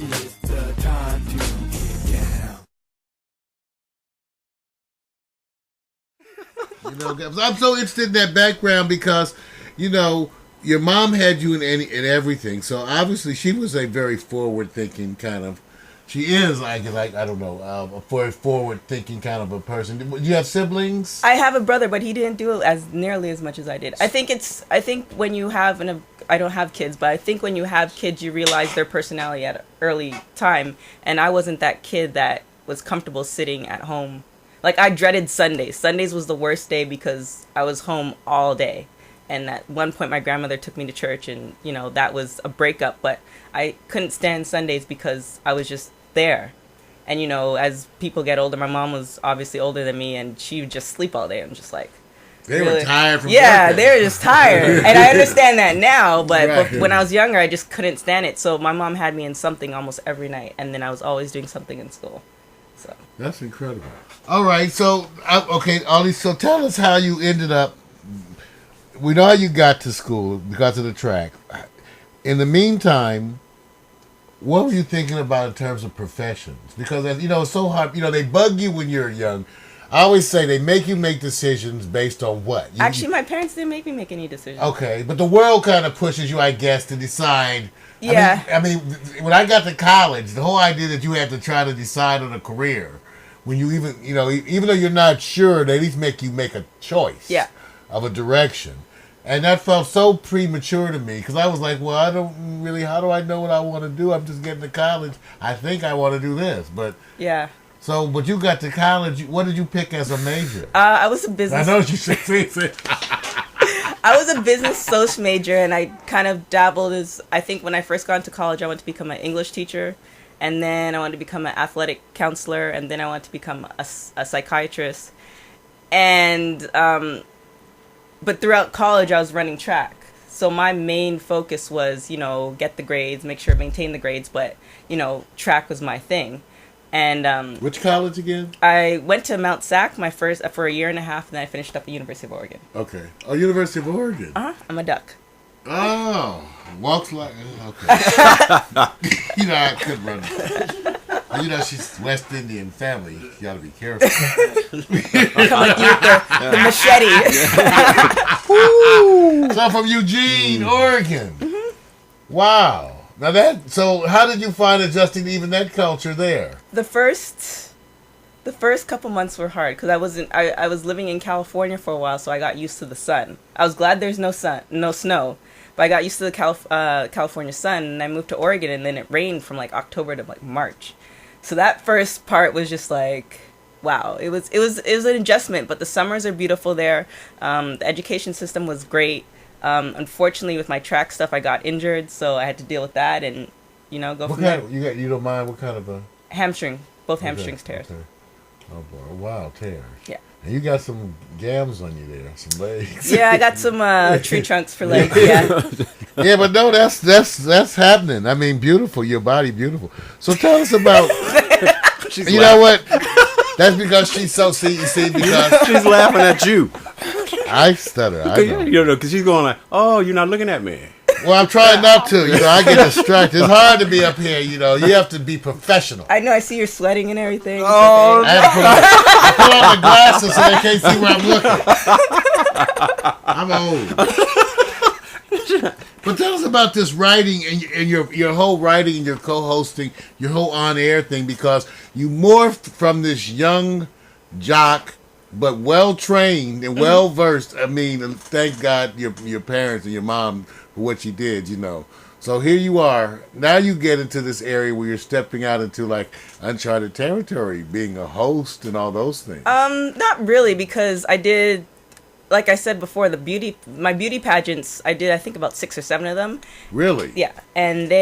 It's the time to get down. I'm so interested in that background because, your mom had you in everything. So obviously she was a very forward-thinking kind of. She is like I don't know, a very forward-thinking kind of a person. Do you have siblings? I have a brother, but he didn't do it as nearly as much as I did. I think when you have I don't have kids, but I think when you have kids, you realize their personality at an early time. And I wasn't that kid that was comfortable sitting at home. Like, I dreaded Sundays. Sundays was the worst day because I was home all day. And at one point, my grandmother took me to church, and, that was a breakup. But I couldn't stand Sundays because I was just there. And, as people get older, my mom was obviously older than me, and she would just sleep all day. I'm just like... They were tired from working. They were just tired. And I understand that now, but when I was younger, I just couldn't stand it. So my mom had me in something almost every night, and then I was always doing something in school. So that's incredible. All right, so Ollie, so tell us how you ended up. We know how you got to school because of the track. In the meantime, what were you thinking about in terms of professions? Because it's so hard. They bug you when you're young. I always say they make you make decisions based on what? Actually, my parents didn't make me make any decisions. Okay, but the world kind of pushes you, I guess, to decide. Yeah. I mean, when I got to college, the whole idea that you had to try to decide on a career, when you even though you're not sure, they at least make you make a choice of a direction. And that felt so premature to me because I was like, well, I don't really, how do I know what I want to do? I'm just getting to college. I think I want to do this, but... Yeah. So, but you got to college. What did you pick as a major? I was a business... I know what you should say. I was a business soc major, and I kind of dabbled as... I think when I first got into college, I wanted to become an English teacher, and then I wanted to become an athletic counselor, and then I wanted to become a psychiatrist. And... but throughout college, I was running track. So my main focus was, get the grades, make sure maintain the grades, but, track was my thing. And which college again? I went to Mount Sac for a year and a half, and then I finished up at University of Oregon. Okay. Oh, University of Oregon. I'm a duck. Oh, walks like okay. I could run. She's West Indian family. You got to be careful. Come like you with the machete. So from Eugene, Oregon. Mm-hmm. Wow. Now so how did you find adjusting to even that culture there? The first couple months were hard because I was living in California for a while, so I got used to the sun. I was glad there's no snow, but I got used to the California sun, and I moved to Oregon, and then it rained from like October to like March. So that first part was just like, wow, it was an adjustment, but the summers are beautiful there. The education system was great. Unfortunately, with my track stuff, I got injured, so I had to deal with that and, go from there. You don't mind what kind of a... Hamstring. Both hamstrings tears. Okay. Oh, boy. Wow, tears. Yeah. And you got some gams on you there, some legs. Yeah, I got some tree trunks for legs, yeah. Yeah, but no, that's happening. I mean, beautiful. Your body, beautiful. So tell us about... you know what? That's because she's so... See, because... She's laughing at you. I stutter. I know. Because she's going like, oh, you're not looking at me. Well, I'm trying not to. I get distracted. It's hard to be up here. You have to be professional. I know. I see you're sweating and everything. Oh, okay. I put on the glasses so they can't see where I'm looking. I'm old. But tell us about this writing and your whole writing and your co-hosting, your whole on-air thing, because you morphed from this young jock, but well-trained and well-versed. I mean, thank God your parents and your mom for what you did, So here you are. Now you get into this area where you're stepping out into, like, uncharted territory, being a host and all those things. Not really, because I did, like I said before, my beauty pageants, I did, I think, about 6 or 7 of them. Really? Yeah. And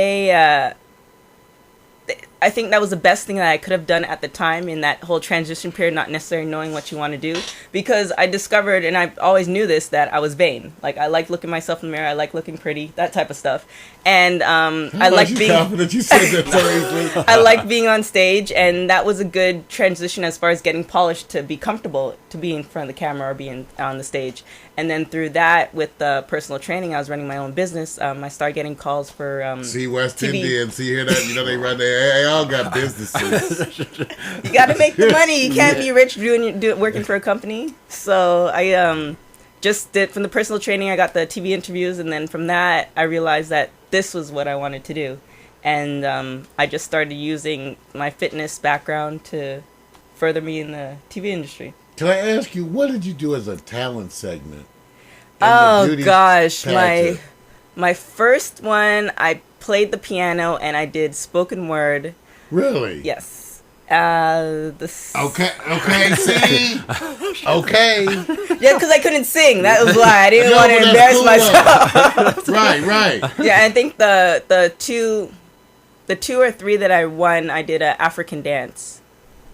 I think that was the best thing that I could have done at the time in that whole transition period, not necessarily knowing what you want to do. Because I discovered, and I always knew this, that I was vain. Like, I like looking myself in the mirror, I like looking pretty, that type of stuff. And I like being confident you said that so easily. I like being on stage, and that was a good transition as far as getting polished to be comfortable to be in front of the camera or being on the stage. And then through that, with the personal training, I was running my own business. I started getting calls for See West TV. Indians, see here that they run they all got businesses. You got to make the money. You can't be rich working for a company. So I just did from the personal training. I got the TV interviews, and then from that, I realized that this was what I wanted to do, and I just started using my fitness background to further me in the TV industry. Can I ask you, what did you do as a talent segment? Oh gosh, my first one, I played the piano and I did spoken word. Really? Yes. Okay, see? Okay. Yeah, because I couldn't sing. That was why I didn't want to embarrass myself. Right. Yeah, I think the two or three that I won, I did a African dance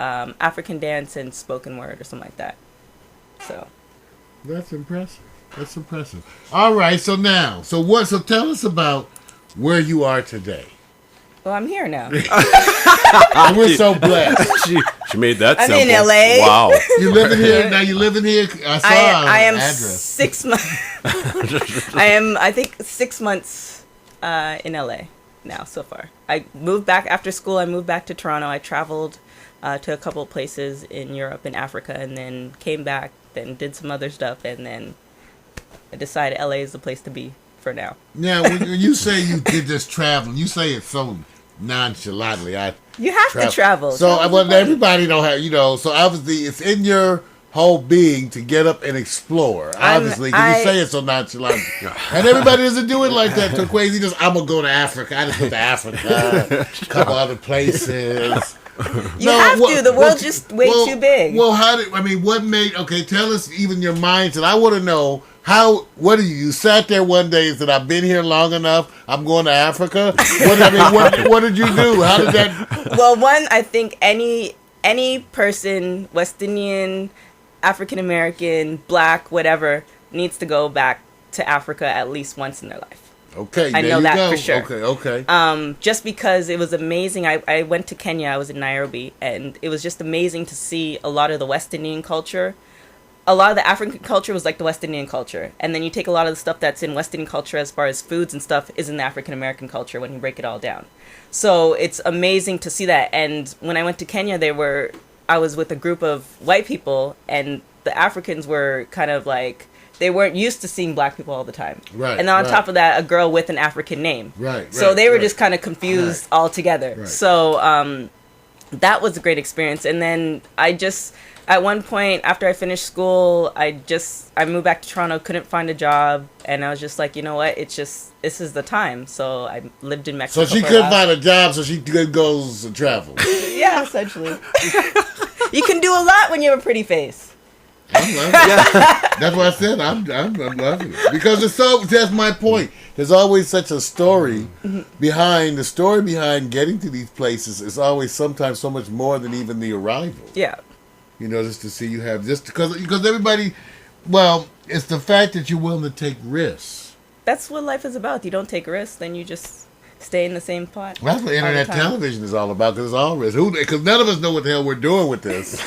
and spoken word or something like that. So that's impressive. All right, so tell us about where you are today. Well, I'm here now. And we're so blessed. She made that I'm simple. in LA. Wow. You living here now? You living here? I saw I am address. 6 months. I think 6 months in LA now so far. I moved back after school. I moved back to Toronto. I traveled to a couple of places in Europe and Africa, and then came back. Then did some other stuff, and then I decided LA is the place to be for now. Now, when you say you did this traveling, you say it so nonchalantly. You have to travel. So, everybody don't have, so obviously it's in your whole being to get up and explore. Obviously, because you say it so nonchalantly. And everybody doesn't do it like that. Torkwase just, I'm going to go to Africa. I just went to Africa, a couple other places. You have to. The world's just way too big. Well, what made, tell us even your mindset. I want to know what you sat there one day and said, I've been here long enough, I'm going to Africa? What did you do? How did that? Well, one, I think any person, West Indian, African American, Black, whatever, needs to go back to Africa at least once in their life. Okay, I know that for sure. Okay. Just because it was amazing. I went to Kenya. I was in Nairobi, and it was just amazing to see a lot of the West Indian culture. A lot of the African culture was like the West Indian culture, and then you take a lot of the stuff that's in West Indian culture as far as foods and stuff is in the African American culture when you break it all down. So it's amazing to see that. And when I went to Kenya, I was with a group of white people, and the Africans were kind of like, they weren't used to seeing Black people all the time. Right. And then on top of that, a girl with an African name. Right. So they were just kind of confused altogether. Right. So that was a great experience. And then at one point after I finished school, I moved back to Toronto, couldn't find a job, and I was just like, you know what, this is the time. So I lived in Mexico. So she couldn't find a job, so she goes to travel. Yeah, essentially. You can do a lot when you have a pretty face. I'm loving it. That's what I said. I'm loving it because that's my point. There's always such a story behind getting to these places. Is always sometimes so much more than even the arrival. Yeah. Just to see you have because everybody. Well, it's the fact that you're willing to take risks. That's what life is about. You don't take risks, then you just stay in the same pot. That's what internet television is all about. Because it's all risk. Because none of us know what the hell we're doing with this.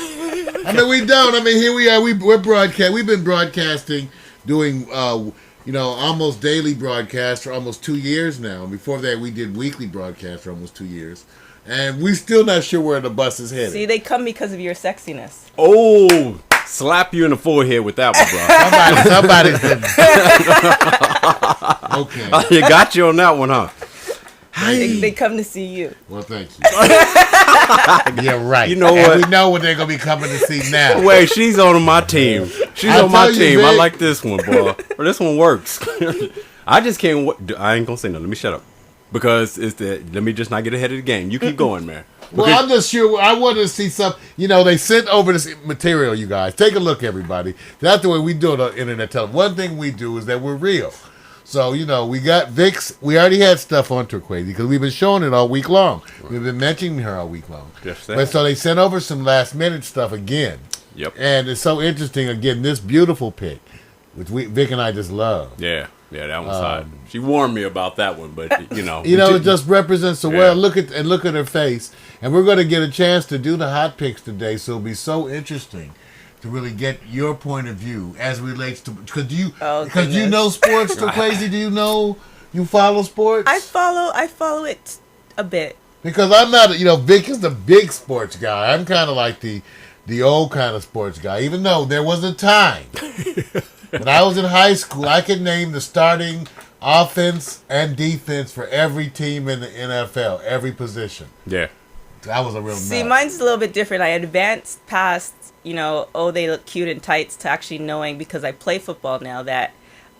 We don't. Here we are. We're broadcast. We've been broadcasting, doing almost daily broadcasts for almost 2 years now. And before that, we did weekly broadcasts for almost 2 years, and we're still not sure where the bus is headed. See, they come because of your sexiness. Oh, slap you in the forehead with that one, bro. Somebody said. Okay. You got you on that one, huh? They come to see you. Well, thank you. Yeah, right. You know and what? we know what they're going to be coming to see now. Wait, she's on my team. I'll On my tell you, team. I Vic. like this one, boy. This one works. I just can't. I ain't gonna say nothing. Let me shut up. Because let me just not get ahead of the game. You keep going, man. Well, I'm just sure. I wanted to see some. They sent over this material, you guys. Take a look, everybody. That's the way we do it on internet television. One thing we do is that we're real. So, we got Vic's. We already had stuff on Torkwase because we've been showing it all week long. Right. We've been mentioning her all week long. But so they sent over some last minute stuff again. Yep. And it's so interesting, again, this beautiful pic, which Vic and I just love. Yeah, that one's hot. She warned me about that one, but it just represents so well. Look at her face, and we're going to get a chance to do the hot pics today. So it'll be so interesting to really get your point of view as it relates to because you goodness. know sports. Torkwase, do you follow sports? I follow it a bit. Because I'm not, Vic is the big sports guy. I'm kind of like the old kind of sports guy. Even though there was a time when I was in high school, I could name the starting offense and defense for every team in the NFL, every position. Yeah. That was a real See, nut. mine's a little bit different. I advanced past, they look cute in tights to actually knowing, because I play football now, that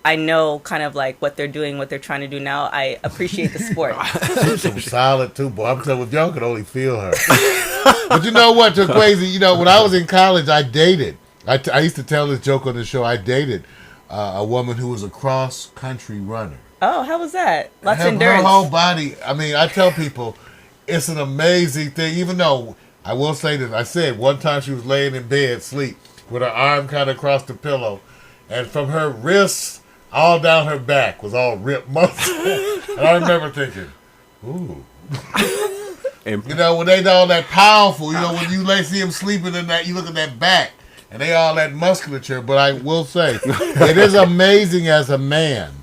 I know kind of like what they're doing, what they're trying to do now. I appreciate the sport. She's some solid too, boy. I'm telling you, if y'all could only feel her. But you know what, Torkwase, when I was in college, I dated. I used to tell this joke on the show. I dated a woman who was a cross-country runner. Oh, how was that? Lots of Her endurance. whole body, I tell people, it's an amazing thing, even though, I will say this, I said one time she was laying in bed, sleep, with her arm kind of across the pillow, and from her wrists all down her back was all ripped muscle. And I remember thinking, ooh. When they all that powerful, when you see them sleeping in that, you look at that back, and they all that musculature. But I will say, it is amazing as a man.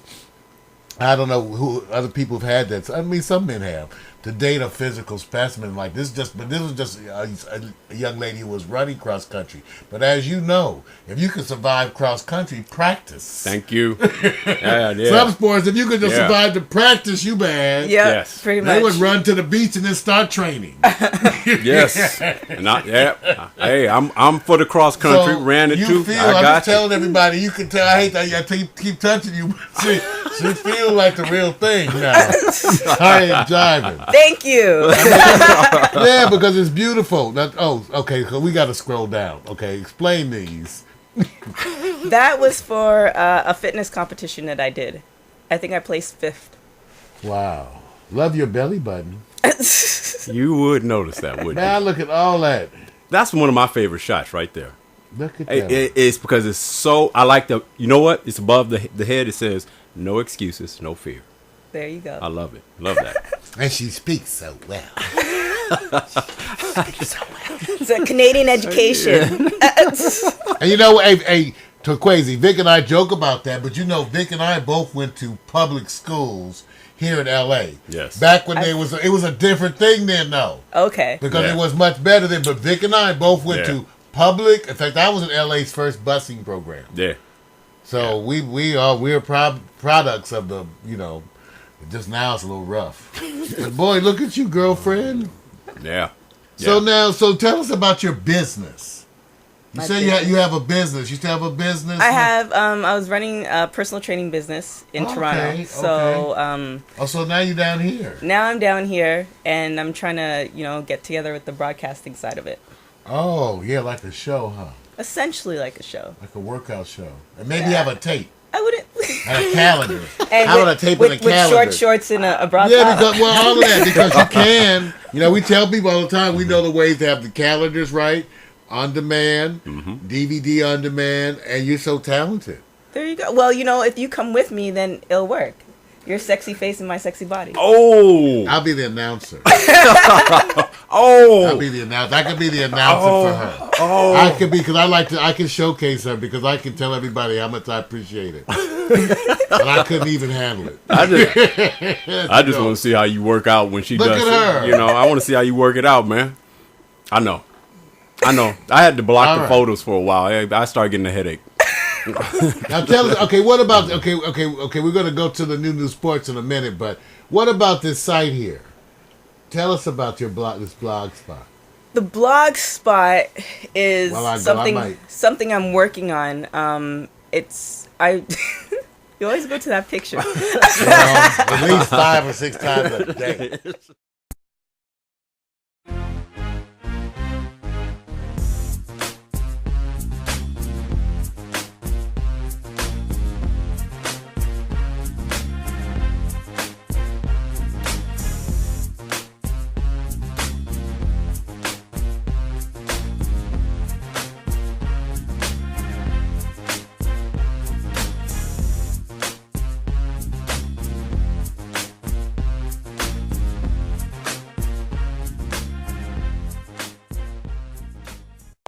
I don't know who other people have had that. I mean, some men have. To date a physical specimen like this, but this was just a young lady who was running cross country. But as you know, if you can survive cross country, practice. Thank you. Yeah. Some sports, if you could just survive the practice, you bad. Yeah, Yes. pretty much. They would run to the beach and then start training. Yes. And hey, I'm for the cross country. Ran it too. I'm just telling everybody. You can tell. I hate that. I keep touching you. She feels like the real thing now. I ain't jiving. Thank you. Yeah, because it's beautiful. Okay. So we got to scroll down. Okay, explain these. That was for a fitness competition that I did. I think I placed 5th. Wow, love your belly button. You would notice that, wouldn't you? Now look at all that. That's one of my favorite shots right there. Look at that. It's because it's so. I like the. You know what? It's above the head. It says, "No excuses, no fear." There you go. I love it. Love that. And she speaks so well. It's a Canadian education. And hey, Torkwase, Vic and I joke about that, but Vic and I both went to public schools here in L.A. Yes. Back when it was a different thing then, though. Okay. Because it was much better then. But Vic and I both went to public. In fact, I was in L.A.'s first busing program. Yeah. So we're products of the, just now it's a little rough. But boy, look at you, girlfriend. Yeah. So tell us about your business. You My say business. you have a business. You still have a business? I have. I was running a personal training business in Toronto. So so now you're down here. now I'm down here, and I'm trying to get together with the broadcasting side of it. Oh, yeah, like a show, huh? Essentially like a show. Like a workout show. And maybe have a tape I wouldn't. and a calendar. And How about a tape with, and a calendar? with short shorts and a bra Yeah, top. because all of that, because you can. We tell people all the time, we know the ways to have the calendars right, on demand, DVD on demand, and you're so talented. There you go. Well, if you come with me, then it'll work. Your sexy face and my sexy body. Oh. I'll be the announcer. Oh. I'll be the announcer. I could be the announcer for her. Oh. I could be, because I can showcase her, because I can tell everybody how much I appreciate it. And I couldn't even handle it. I just want to see how you work out when she Look does at it. her. I want to see how you work it out, man. I know. I had to block All the right. photos for a while. I started getting a headache. Now tell us, okay, what about, okay, we're going to go to the new sports in a minute, but what about this site here? Tell us about this blog spot. The blog spot is Well, I might. something I'm working on. You always go to that picture. At least 5 or 6 times a day.